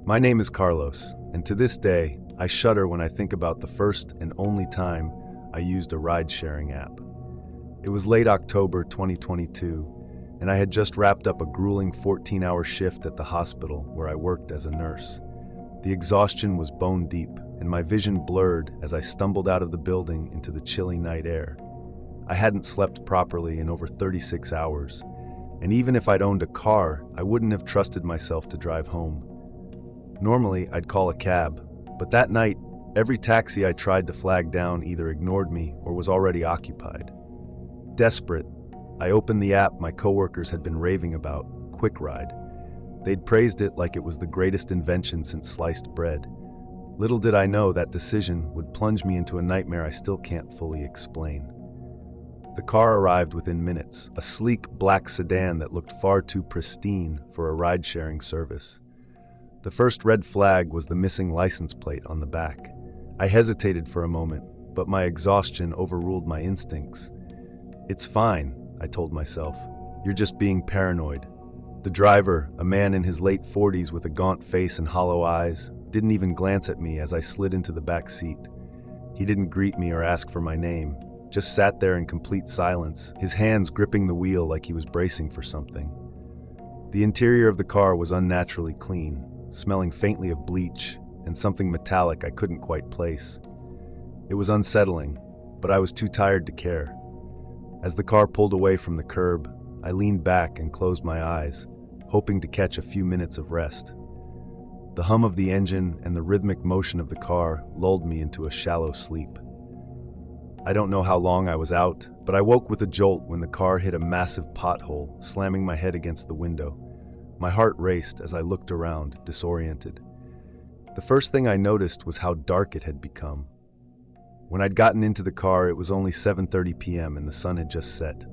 My name is Carlos, and to this day, I shudder when I think about the first and only time I used a ride-sharing app. It was late October 2022, and I had just wrapped up a grueling 14-hour shift at the hospital where I worked as a nurse. The exhaustion was bone deep, and my vision blurred as I stumbled out of the building into the chilly night air. I hadn't slept properly in over 36 hours, and even if I'd owned a car, I wouldn't have trusted myself to drive home. Normally, I'd call a cab, but that night, every taxi I tried to flag down either ignored me or was already occupied. Desperate, I opened the app my coworkers had been raving about, Quick Ride. They'd praised it like it was the greatest invention since sliced bread. Little did I know that decision would plunge me into a nightmare I still can't fully explain. The car arrived within minutes, a sleek black sedan that looked far too pristine for a ride-sharing service. The first red flag was the missing license plate on the back. I hesitated for a moment, but my exhaustion overruled my instincts. "It's fine," I told myself. "You're just being paranoid." The driver, a man in his late 40s with a gaunt face and hollow eyes, didn't even glance at me as I slid into the back seat. He didn't greet me or ask for my name, just sat there in complete silence, his hands gripping the wheel like he was bracing for something. The interior of the car was unnaturally clean, smelling faintly of bleach and something metallic I couldn't quite place. It was unsettling, but I was too tired to care. As the car pulled away from the curb, I leaned back and closed my eyes, hoping to catch a few minutes of rest. The hum of the engine and the rhythmic motion of the car lulled me into a shallow sleep. I don't know how long I was out, but I woke with a jolt when the car hit a massive pothole, slamming my head against the window. My heart raced as I looked around, disoriented. The first thing I noticed was how dark it had become. When I'd gotten into the car, it was only 7:30 p.m. and the sun had just set.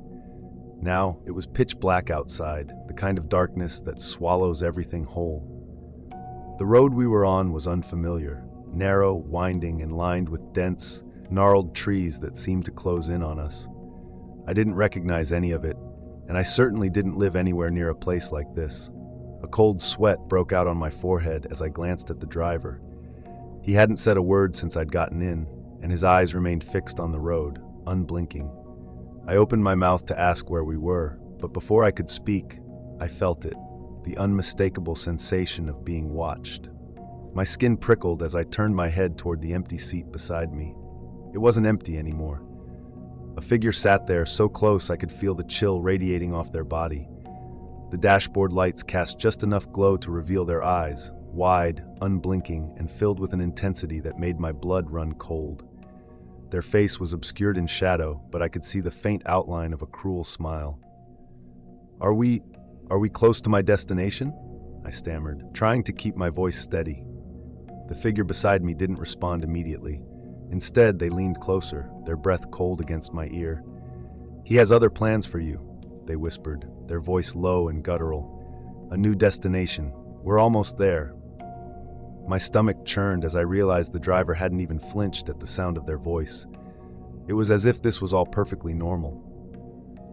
Now, it was pitch black outside, the kind of darkness that swallows everything whole. The road we were on was unfamiliar, narrow, winding, and lined with dense, gnarled trees that seemed to close in on us. I didn't recognize any of it, and I certainly didn't live anywhere near a place like this. A cold sweat broke out on my forehead as I glanced at the driver. He hadn't said a word since I'd gotten in, and his eyes remained fixed on the road, unblinking. I opened my mouth to ask where we were, but before I could speak, I felt it, the unmistakable sensation of being watched. My skin prickled as I turned my head toward the empty seat beside me. It wasn't empty anymore. A figure sat there so close I could feel the chill radiating off their body. The dashboard lights cast just enough glow to reveal their eyes, wide, unblinking, and filled with an intensity that made my blood run cold. Their face was obscured in shadow, but I could see the faint outline of a cruel smile. Are we close to my destination?" I stammered, trying to keep my voice steady. The figure beside me didn't respond immediately. Instead, they leaned closer, their breath cold against my ear. "He has other plans for you," they whispered, their voice low and guttural. "A new destination. We're almost there." My stomach churned as I realized the driver hadn't even flinched at the sound of their voice. It was as if this was all perfectly normal.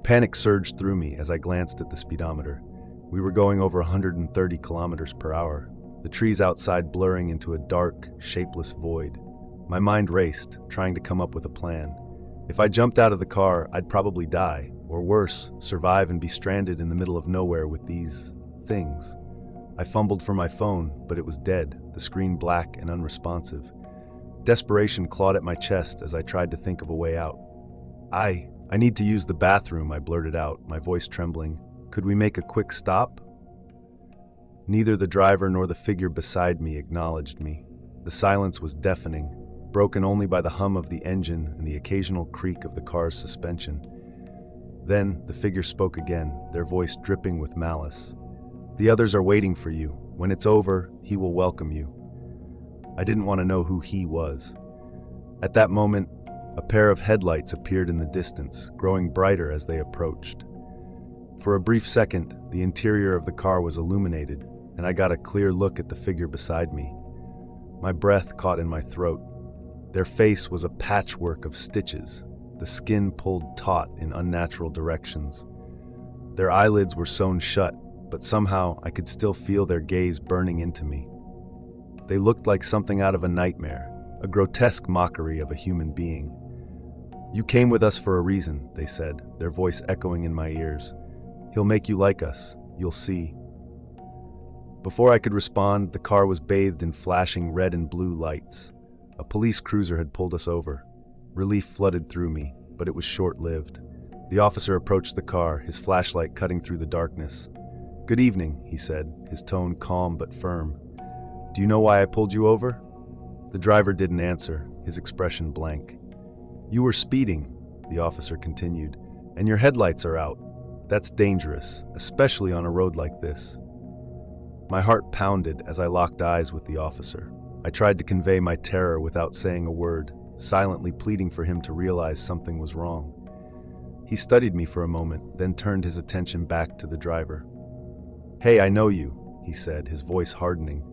Panic surged through me as I glanced at the speedometer. We were going over 130 kilometers per hour, the trees outside blurring into a dark, shapeless void. My mind raced, trying to come up with a plan. If I jumped out of the car, I'd probably die, or worse, survive and be stranded in the middle of nowhere with these things. I fumbled for my phone, but it was dead, the screen black and unresponsive. Desperation clawed at my chest as I tried to think of a way out. I need to use the bathroom," I blurted out, my voice trembling. "Could we make a quick stop?" Neither the driver nor the figure beside me acknowledged me. The silence was deafening, broken only by the hum of the engine and the occasional creak of the car's suspension. Then the figure spoke again, their voice dripping with malice. "The others are waiting for you. When it's over, he will welcome you." I didn't want to know who he was. At that moment, a pair of headlights appeared in the distance, growing brighter as they approached. For a brief second, the interior of the car was illuminated, and I got a clear look at the figure beside me. My breath caught in my throat. Their face was a patchwork of stitches, the skin pulled taut in unnatural directions. Their eyelids were sewn shut, but somehow I could still feel their gaze burning into me. They looked like something out of a nightmare, a grotesque mockery of a human being. "You came with us for a reason," they said, their voice echoing in my ears. "He'll make you like us. You'll see." Before I could respond, the car was bathed in flashing red and blue lights. A police cruiser had pulled us over. Relief flooded through me, but it was short-lived. The officer approached the car, his flashlight cutting through the darkness. "Good evening," he said, his tone calm but firm. "Do you know why I pulled you over?" The driver didn't answer, his expression blank. "You were speeding," the officer continued, "and your headlights are out. That's dangerous, especially on a road like this." My heart pounded as I locked eyes with the officer. I tried to convey my terror without saying a word, silently pleading for him to realize something was wrong. He studied me for a moment, then turned his attention back to the driver. "Hey, I know you," he said, his voice hardening.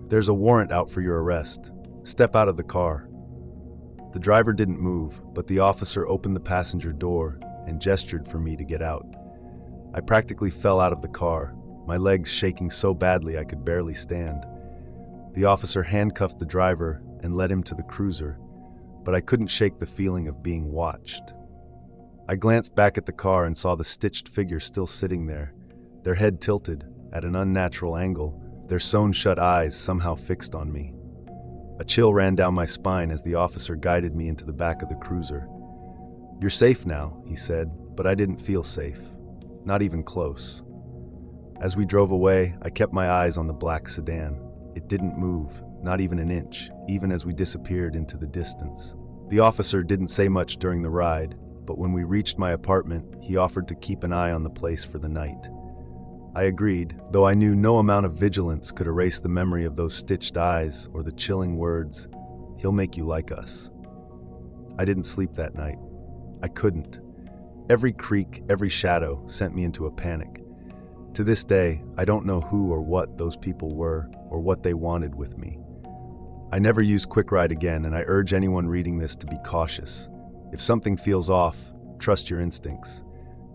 "There's a warrant out for your arrest. Step out of the car." The driver didn't move, but the officer opened the passenger door and gestured for me to get out. I practically fell out of the car, my legs shaking so badly I could barely stand. The officer handcuffed the driver and led him to the cruiser, but I couldn't shake the feeling of being watched. I glanced back at the car and saw the stitched figure still sitting there, their head tilted at an unnatural angle, their sewn-shut eyes somehow fixed on me. A chill ran down my spine as the officer guided me into the back of the cruiser. "You're safe now," he said, but I didn't feel safe, not even close. As we drove away, I kept my eyes on the black sedan. It didn't move, not even an inch, even as we disappeared into the distance. The officer didn't say much during the ride, but when we reached my apartment, he offered to keep an eye on the place for the night. I agreed, though I knew no amount of vigilance could erase the memory of those stitched eyes or the chilling words, "He'll make you like us." I didn't sleep that night. I couldn't. Every creak, every shadow sent me into a panic. To this day, I don't know who or what those people were or what they wanted with me. I never use Quick Ride again, and I urge anyone reading this to be cautious. If something feels off, trust your instincts.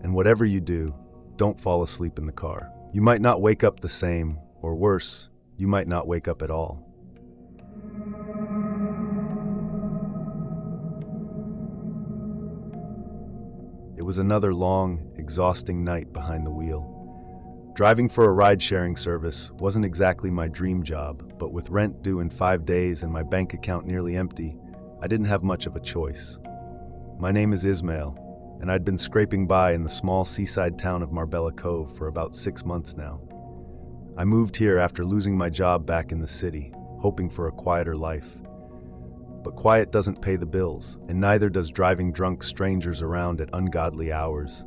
And whatever you do, don't fall asleep in the car. You might not wake up the same, or worse, you might not wake up at all. It was another long, exhausting night behind the wheel. Driving for a ride-sharing service wasn't exactly my dream job, but with rent due in 5 days and my bank account nearly empty, I didn't have much of a choice. My name is Ismail, and I'd been scraping by in the small seaside town of Marbella Cove for about 6 months now. I moved here after losing my job back in the city, hoping for a quieter life. But quiet doesn't pay the bills, and neither does driving drunk strangers around at ungodly hours.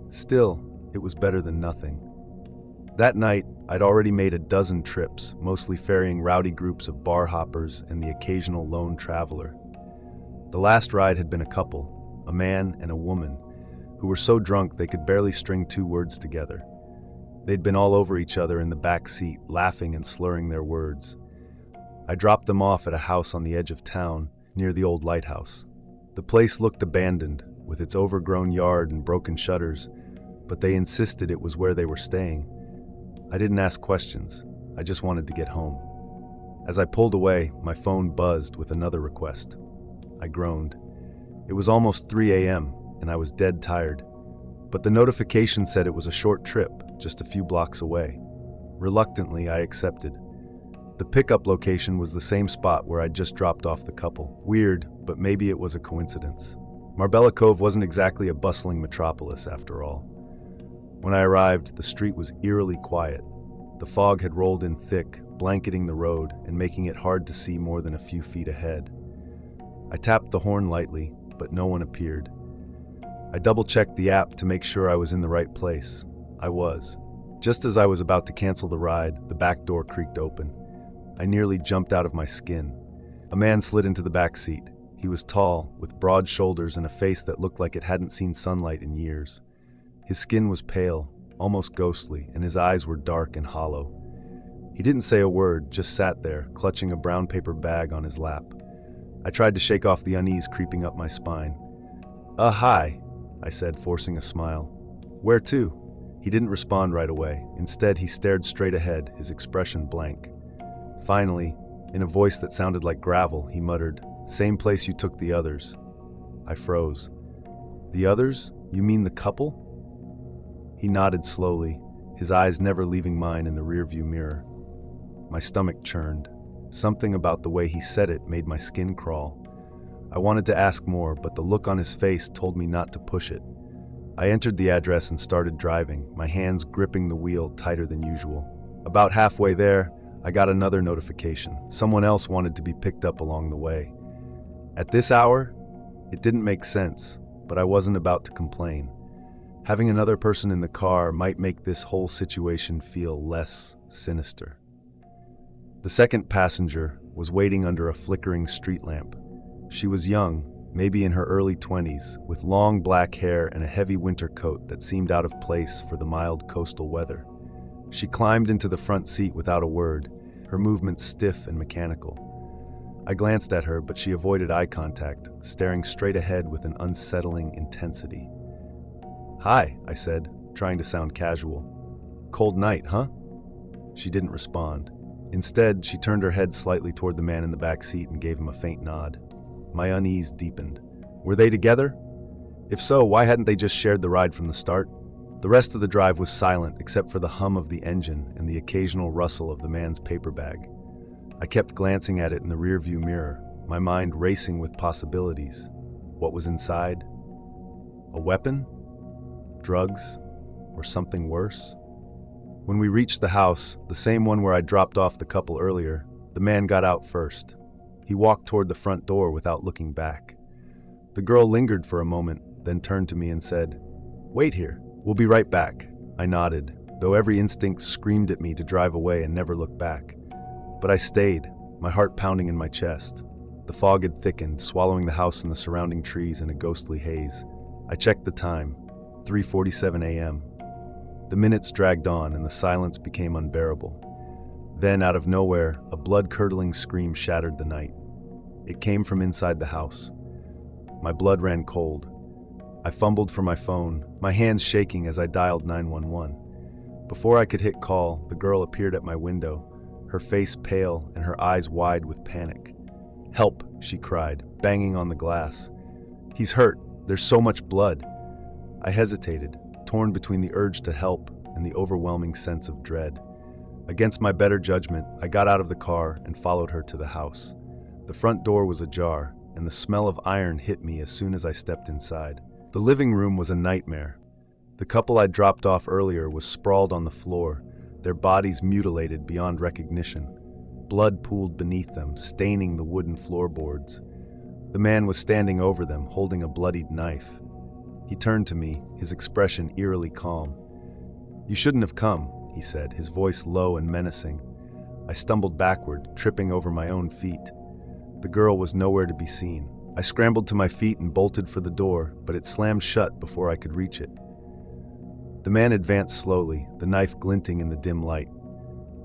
Still, it was better than nothing. That night, I'd already made a dozen trips, mostly ferrying rowdy groups of bar hoppers and the occasional lone traveler. The last ride had been a couple, a man and a woman, who were so drunk they could barely string 2 words together. They'd been all over each other in the back seat, laughing and slurring their words. I dropped them off at a house on the edge of town, near the old lighthouse. The place looked abandoned, with its overgrown yard and broken shutters, but they insisted it was where they were staying. I didn't ask questions. I just wanted to get home. As I pulled away, my phone buzzed with another request. I groaned. It was almost 3 a.m., and I was dead tired. But the notification said it was a short trip, just a few blocks away. Reluctantly, I accepted. The pickup location was the same spot where I'd just dropped off the couple. Weird, but maybe it was a coincidence. Marbella Cove wasn't exactly a bustling metropolis, after all. When I arrived, the street was eerily quiet. The fog had rolled in thick, blanketing the road and making it hard to see more than a few feet ahead. I tapped the horn lightly, but no one appeared. I double-checked the app to make sure I was in the right place. I was. Just as I was about to cancel the ride, the back door creaked open. I nearly jumped out of my skin. A man slid into the back seat. He was tall, with broad shoulders and a face that looked like it hadn't seen sunlight in years. His skin was pale, almost ghostly, and his eyes were dark and hollow. He didn't say a word, just sat there, clutching a brown paper bag on his lap. I tried to shake off the unease creeping up my spine. Hi," I said, forcing a smile. "Where to?" He didn't respond right away. Instead, he stared straight ahead, his expression blank. Finally, in a voice that sounded like gravel, he muttered, "Same place you took the others." I froze. "The others? You mean the couple?" He nodded slowly, his eyes never leaving mine in the rearview mirror. My stomach churned. Something about the way he said it made my skin crawl. I wanted to ask more, but the look on his face told me not to push it. I entered the address and started driving, my hands gripping the wheel tighter than usual. About halfway there, I got another notification. Someone else wanted to be picked up along the way. At this hour, it didn't make sense, but I wasn't about to complain. Having another person in the car might make this whole situation feel less sinister. The second passenger was waiting under a flickering street lamp. She was young, maybe in her early 20s, with long black hair and a heavy winter coat that seemed out of place for the mild coastal weather. She climbed into the front seat without a word, her movements stiff and mechanical. I glanced at her, but she avoided eye contact, staring straight ahead with an unsettling intensity. "Hi," I said, trying to sound casual. "Cold night, huh?" She didn't respond. Instead, she turned her head slightly toward the man in the back seat and gave him a faint nod. My unease deepened. Were they together? If so, why hadn't they just shared the ride from the start? The rest of the drive was silent except for the hum of the engine and the occasional rustle of the man's paper bag. I kept glancing at it in the rearview mirror, my mind racing with possibilities. What was inside? A weapon? Drugs? Or something worse? When we reached the house, the same one where I dropped off the couple earlier, the man got out first. He walked toward the front door without looking back. The girl lingered for a moment, then turned to me and said, "Wait here, we'll be right back." I nodded, though every instinct screamed at me to drive away and never look back. But I stayed, my heart pounding in my chest. The fog had thickened, swallowing the house and the surrounding trees in a ghostly haze. I checked the time, 3:47 a.m. The minutes dragged on and the silence became unbearable. Then, out of nowhere, a blood-curdling scream shattered the night. It came from inside the house. My blood ran cold. I fumbled for my phone, my hands shaking as I dialed 911. Before I could hit call, the girl appeared at my window, her face pale and her eyes wide with panic. "Help," she cried, banging on the glass. "He's hurt. There's so much blood." I hesitated, torn between the urge to help and the overwhelming sense of dread. Against my better judgment, I got out of the car and followed her to the house. The front door was ajar, and the smell of iron hit me as soon as I stepped inside. The living room was a nightmare. The couple I dropped off earlier was sprawled on the floor, their bodies mutilated beyond recognition. Blood pooled beneath them, staining the wooden floorboards. The man was standing over them, holding a bloodied knife. He turned to me, his expression eerily calm. "You shouldn't have come," he said, his voice low and menacing. I stumbled backward, tripping over my own feet. The girl was nowhere to be seen. I scrambled to my feet and bolted for the door, but it slammed shut before I could reach it. The man advanced slowly, the knife glinting in the dim light.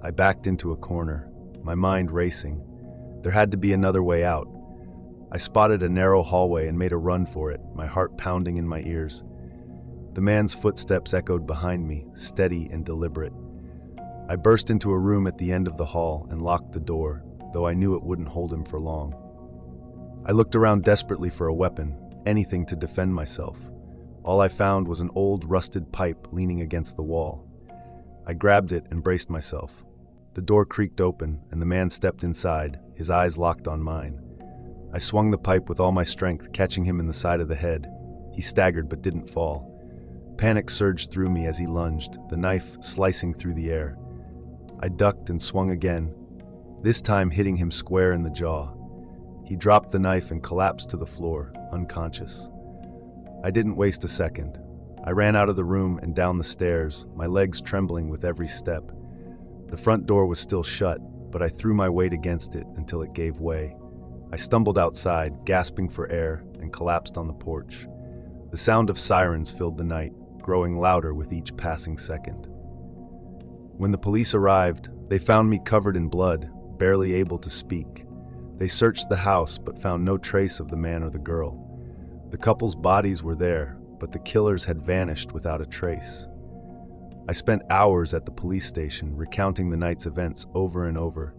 I backed into a corner, my mind racing. There had to be another way out. I spotted a narrow hallway and made a run for it, my heart pounding in my ears. The man's footsteps echoed behind me, steady and deliberate. I burst into a room at the end of the hall and locked the door, though I knew it wouldn't hold him for long. I looked around desperately for a weapon, anything to defend myself. All I found was an old, rusted pipe leaning against the wall. I grabbed it and braced myself. The door creaked open, and the man stepped inside, his eyes locked on mine. I swung the pipe with all my strength, catching him in the side of the head. He staggered but didn't fall. Panic surged through me as he lunged, the knife slicing through the air. I ducked and swung again, this time hitting him square in the jaw. He dropped the knife and collapsed to the floor, unconscious. I didn't waste a second. I ran out of the room and down the stairs, my legs trembling with every step. The front door was still shut, but I threw my weight against it until it gave way. I stumbled outside, gasping for air, and collapsed on the porch. The sound of sirens filled the night, growing louder with each passing second. When the police arrived, they found me covered in blood, barely able to speak. They searched the house but found no trace of the man or the girl. The couple's bodies were there, but the killers had vanished without a trace. I spent hours at the police station recounting the night's events over and over.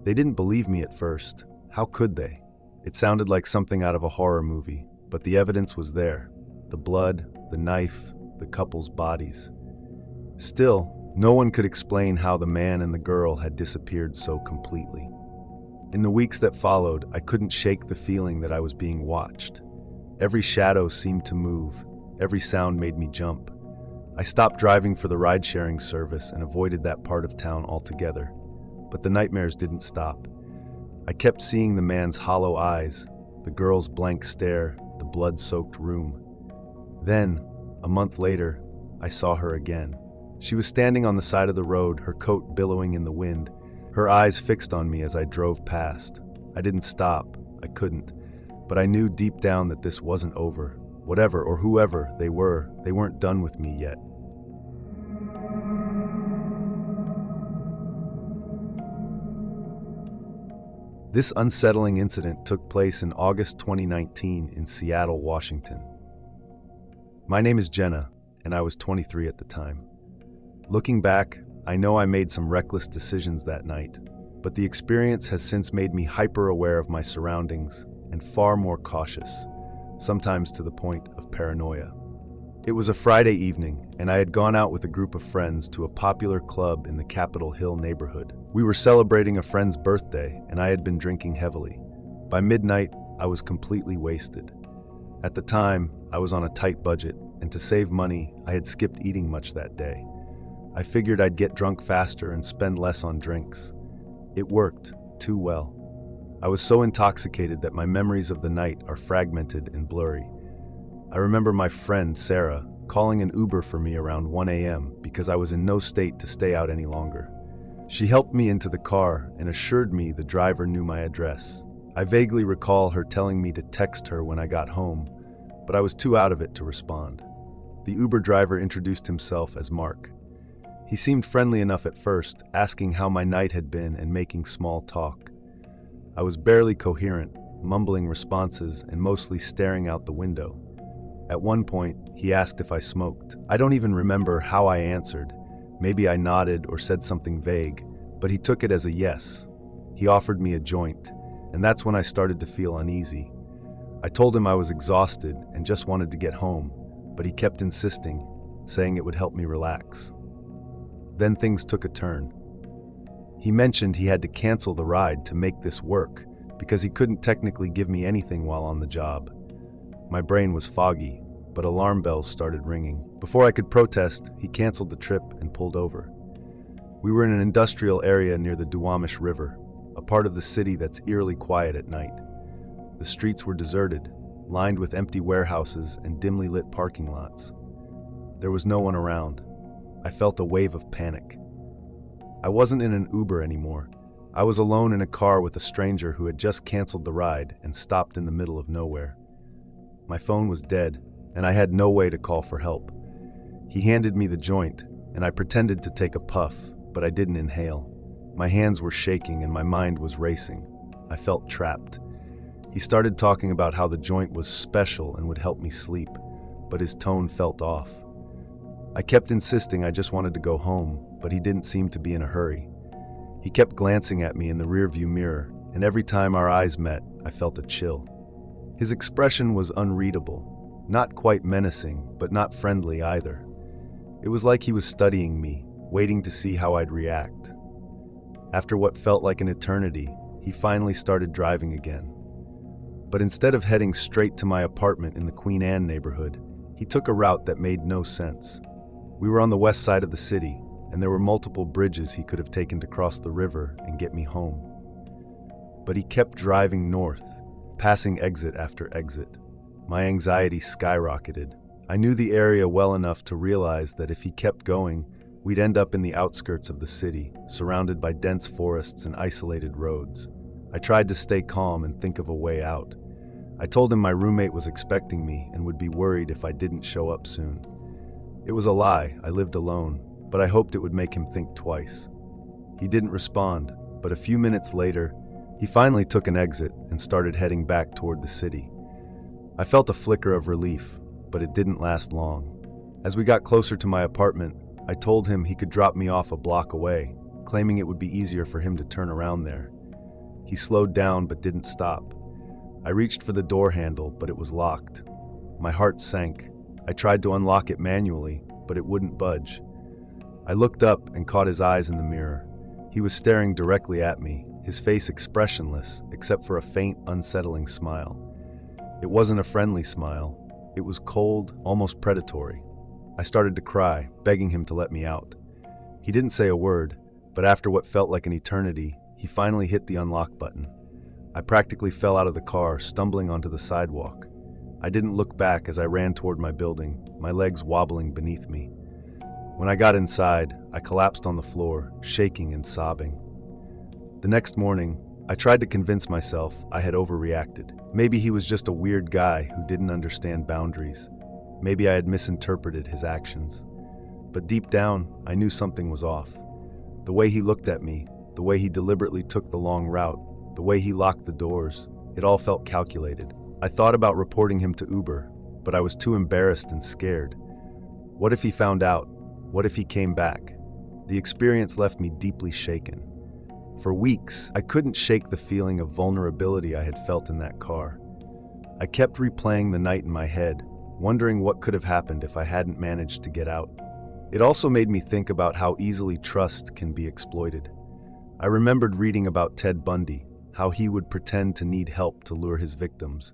They didn't believe me at first. How could they? It sounded like something out of a horror movie, but the evidence was there. The blood, the knife, the couple's bodies. Still, no one could explain how the man and the girl had disappeared so completely. In the weeks that followed, I couldn't shake the feeling that I was being watched. Every shadow seemed to move. Every sound made me jump. I stopped driving for the ride-sharing service and avoided that part of town altogether. But the nightmares didn't stop. I kept seeing the man's hollow eyes, the girl's blank stare, the blood-soaked room. Then, a month later, I saw her again. She was standing on the side of the road, her coat billowing in the wind, her eyes fixed on me as I drove past. I didn't stop. I couldn't. But I knew deep down that this wasn't over. Whatever or whoever they weren't done with me yet. This unsettling incident took place in August 2019 in Seattle, Washington. My name is Jenna, and I was 23 at the time. Looking back, I know I made some reckless decisions that night, but the experience has since made me hyper-aware of my surroundings and far more cautious, sometimes to the point of paranoia. It was a Friday evening, and I had gone out with a group of friends to a popular club in the Capitol Hill neighborhood. We were celebrating a friend's birthday, and I had been drinking heavily. By midnight, I was completely wasted. At the time, I was on a tight budget, and to save money, I had skipped eating much that day. I figured I'd get drunk faster and spend less on drinks. It worked, too well. I was so intoxicated that my memories of the night are fragmented and blurry. I remember my friend, Sarah, calling an Uber for me around 1 a.m. because I was in no state to stay out any longer. She helped me into the car and assured me the driver knew my address. I vaguely recall her telling me to text her when I got home, but I was too out of it to respond. The Uber driver introduced himself as Mark. He seemed friendly enough at first, asking how my night had been and making small talk. I was barely coherent, mumbling responses and mostly staring out the window. At one point, he asked if I smoked. I don't even remember how I answered. Maybe I nodded or said something vague, but he took it as a yes. He offered me a joint, and that's when I started to feel uneasy. I told him I was exhausted and just wanted to get home, but he kept insisting, saying it would help me relax. Then things took a turn. He mentioned he had to cancel the ride to make this work because he couldn't technically give me anything while on the job. My brain was foggy, but alarm bells started ringing. Before I could protest, he canceled the trip and pulled over. We were in an industrial area near the Duwamish River, a part of the city that's eerily quiet at night. The streets were deserted, lined with empty warehouses and dimly lit parking lots. There was no one around. I felt a wave of panic. I wasn't in an Uber anymore. I was alone in a car with a stranger who had just canceled the ride and stopped in the middle of nowhere. My phone was dead, and I had no way to call for help. He handed me the joint, and I pretended to take a puff, but I didn't inhale. My hands were shaking and my mind was racing. I felt trapped. He started talking about how the joint was special and would help me sleep, but his tone felt off. I kept insisting I just wanted to go home, but he didn't seem to be in a hurry. He kept glancing at me in the rearview mirror, and every time our eyes met, I felt a chill. His expression was unreadable, not quite menacing, but not friendly either. It was like he was studying me, waiting to see how I'd react. After what felt like an eternity, he finally started driving again. But instead of heading straight to my apartment in the Queen Anne neighborhood, he took a route that made no sense. We were on the west side of the city, and there were multiple bridges he could have taken to cross the river and get me home. But he kept driving north, passing exit after exit. My anxiety skyrocketed. I knew the area well enough to realize that if he kept going, we'd end up in the outskirts of the city, surrounded by dense forests and isolated roads. I tried to stay calm and think of a way out. I told him my roommate was expecting me and would be worried if I didn't show up soon. It was a lie, I lived alone, but I hoped it would make him think twice. He didn't respond, but a few minutes later, he finally took an exit and started heading back toward the city. I felt a flicker of relief, but it didn't last long. As we got closer to my apartment, I told him he could drop me off a block away, claiming it would be easier for him to turn around there. He slowed down but didn't stop. I reached for the door handle, but it was locked. My heart sank. I tried to unlock it manually, but it wouldn't budge. I looked up and caught his eyes in the mirror. He was staring directly at me, his face expressionless, except for a faint, unsettling smile. It wasn't a friendly smile. It was cold, almost predatory. I started to cry, begging him to let me out. He didn't say a word, but after what felt like an eternity, he finally hit the unlock button. I practically fell out of the car, stumbling onto the sidewalk. I didn't look back as I ran toward my building, my legs wobbling beneath me. When I got inside, I collapsed on the floor, shaking and sobbing. The next morning, I tried to convince myself I had overreacted. Maybe he was just a weird guy who didn't understand boundaries. Maybe I had misinterpreted his actions. But deep down, I knew something was off. The way he looked at me, the way he deliberately took the long route, the way he locked the doors, it all felt calculated. I thought about reporting him to Uber, but I was too embarrassed and scared. What if he found out? What if he came back? The experience left me deeply shaken. For weeks, I couldn't shake the feeling of vulnerability I had felt in that car. I kept replaying the night in my head, wondering what could have happened if I hadn't managed to get out. It also made me think about how easily trust can be exploited. I remembered reading about Ted Bundy, how he would pretend to need help to lure his victims.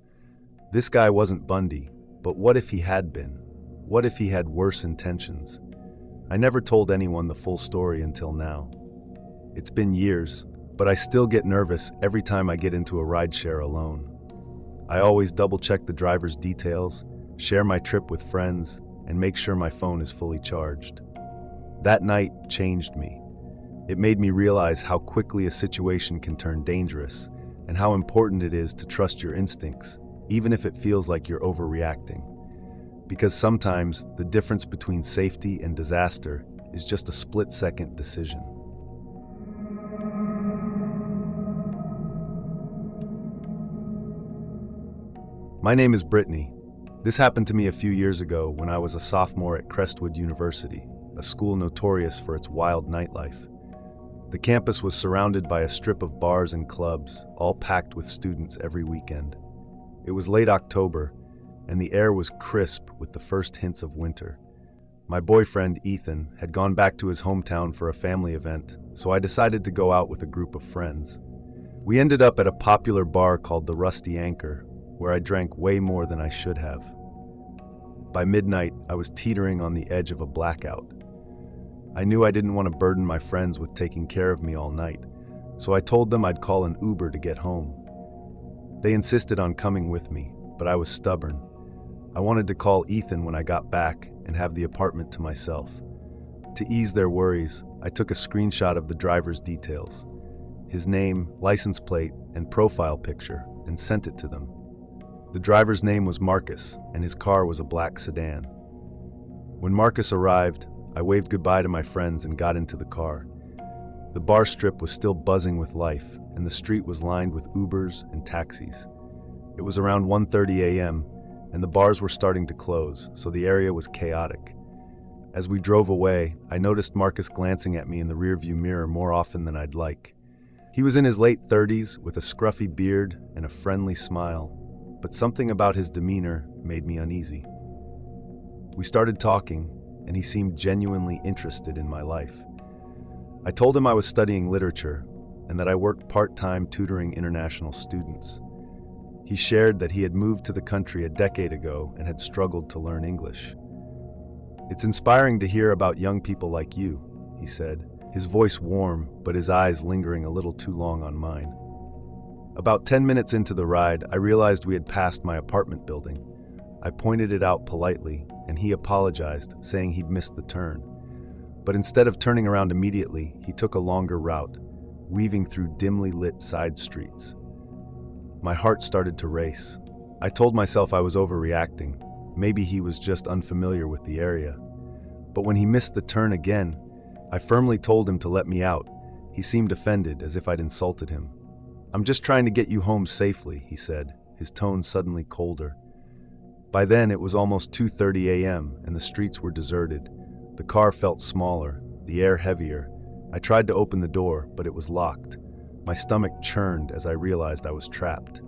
This guy wasn't Bundy, but what if he had been? What if he had worse intentions? I never told anyone the full story until now. It's been years, but I still get nervous every time I get into a rideshare alone. I always double-check the driver's details, share my trip with friends, and make sure my phone is fully charged. That night changed me. It made me realize how quickly a situation can turn dangerous, and how important it is to trust your instincts, even if it feels like you're overreacting. Because sometimes the difference between safety and disaster is just a split-second decision. My name is Brittany. This happened to me a few years ago when I was a sophomore at Crestwood University, a school notorious for its wild nightlife. The campus was surrounded by a strip of bars and clubs, all packed with students every weekend. It was late October, and the air was crisp with the first hints of winter. My boyfriend, Ethan, had gone back to his hometown for a family event, so I decided to go out with a group of friends. We ended up at a popular bar called the Rusty Anchor, where I drank way more than I should have. By midnight, I was teetering on the edge of a blackout. I knew I didn't want to burden my friends with taking care of me all night, so I told them I'd call an Uber to get home. They insisted on coming with me, but I was stubborn. I wanted to call Ethan when I got back and have the apartment to myself. To ease their worries, I took a screenshot of the driver's details, his name, license plate, and profile picture, and sent it to them. The driver's name was Marcus, and his car was a black sedan. When Marcus arrived, I waved goodbye to my friends and got into the car. The bar strip was still buzzing with life, and the street was lined with Ubers and taxis. It was around 1:30 a.m., and the bars were starting to close, so the area was chaotic. As we drove away, I noticed Marcus glancing at me in the rearview mirror more often than I'd like. He was in his late 30s with a scruffy beard and a friendly smile, but something about his demeanor made me uneasy. We started talking, and he seemed genuinely interested in my life. I told him I was studying literature and that I worked part-time tutoring international students. He shared that he had moved to the country a decade ago and had struggled to learn English. "It's inspiring to hear about young people like you," he said, his voice warm, but his eyes lingering a little too long on mine. About 10 minutes into the ride, I realized we had passed my apartment building. I pointed it out politely, and he apologized, saying he'd missed the turn. But instead of turning around immediately, he took a longer route, weaving through dimly lit side streets. My heart started to race. I told myself I was overreacting. Maybe he was just unfamiliar with the area. But when he missed the turn again, I firmly told him to let me out. He seemed offended, as if I'd insulted him. "I'm just trying to get you home safely," he said, his tone suddenly colder. By then, it was almost 2:30 a.m., and the streets were deserted. The car felt smaller, the air heavier. I tried to open the door, but it was locked. My stomach churned as I realized I was trapped.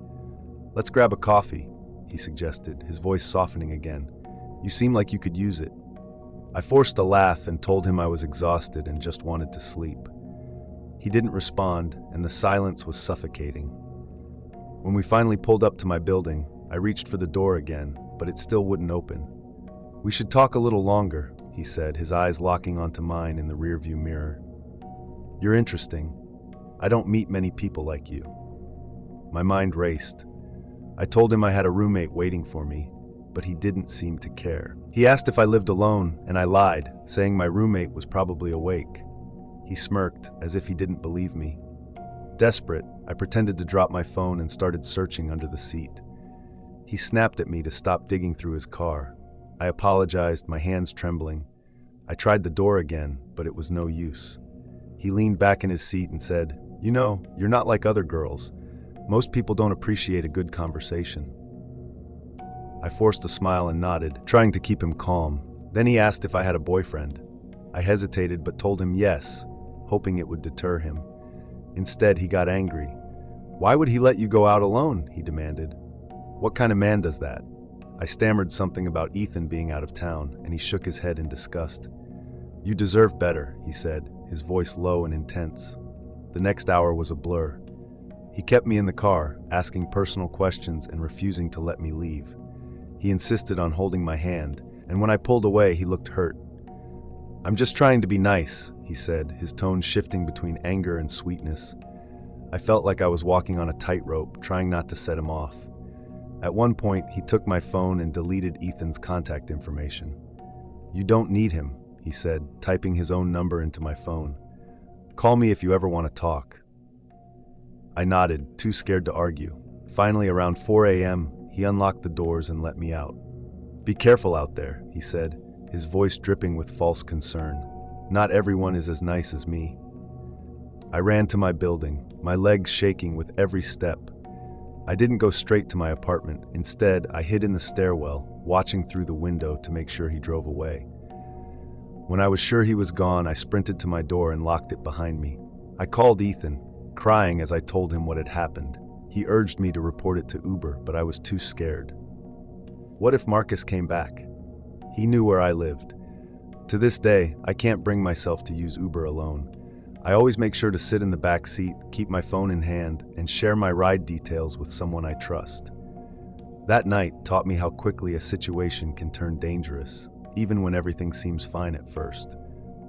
"Let's grab a coffee," he suggested, his voice softening again. "You seem like you could use it." I forced a laugh and told him I was exhausted and just wanted to sleep. He didn't respond, and the silence was suffocating. When we finally pulled up to my building, I reached for the door again, but it still wouldn't open. "We should talk a little longer," he said, his eyes locking onto mine in the rearview mirror. "You're interesting. I don't meet many people like you." My mind raced. I told him I had a roommate waiting for me, but he didn't seem to care. He asked if I lived alone, and I lied, saying my roommate was probably awake. He smirked, as if he didn't believe me. Desperate, I pretended to drop my phone and started searching under the seat. He snapped at me to stop digging through his car. I apologized, my hands trembling. I tried the door again, but it was no use. He leaned back in his seat and said, "You know, you're not like other girls. Most people don't appreciate a good conversation." I forced a smile and nodded, trying to keep him calm. Then he asked if I had a boyfriend. I hesitated but told him yes, hoping it would deter him. Instead, he got angry. "Why would he let you go out alone?" he demanded. "What kind of man does that?" I stammered something about Ethan being out of town, and he shook his head in disgust. "You deserve better," he said, his voice low and intense. The next hour was a blur. He kept me in the car, asking personal questions and refusing to let me leave. He insisted on holding my hand, and when I pulled away, he looked hurt. "I'm just trying to be nice," he said, his tone shifting between anger and sweetness. I felt like I was walking on a tightrope, trying not to set him off. At one point, he took my phone and deleted Ethan's contact information. "You don't need him," he said, typing his own number into my phone. "Call me if you ever want to talk." I nodded, too scared to argue. Finally, around 4 a.m., he unlocked the doors and let me out. "Be careful out there," he said, his voice dripping with false concern. "Not everyone is as nice as me." I ran to my building, my legs shaking with every step. I didn't go straight to my apartment. Instead, I hid in the stairwell, watching through the window to make sure he drove away. When I was sure he was gone, I sprinted to my door and locked it behind me. I called Ethan, crying as I told him what had happened. He urged me to report it to Uber, but I was too scared. What if Marcus came back? He knew where I lived. To this day, I can't bring myself to use Uber alone. I always make sure to sit in the back seat, keep my phone in hand, and share my ride details with someone I trust. That night taught me how quickly a situation can turn dangerous, even when everything seems fine at first.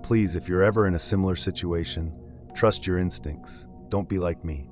Please, if you're ever in a similar situation, trust your instincts. Don't be like me.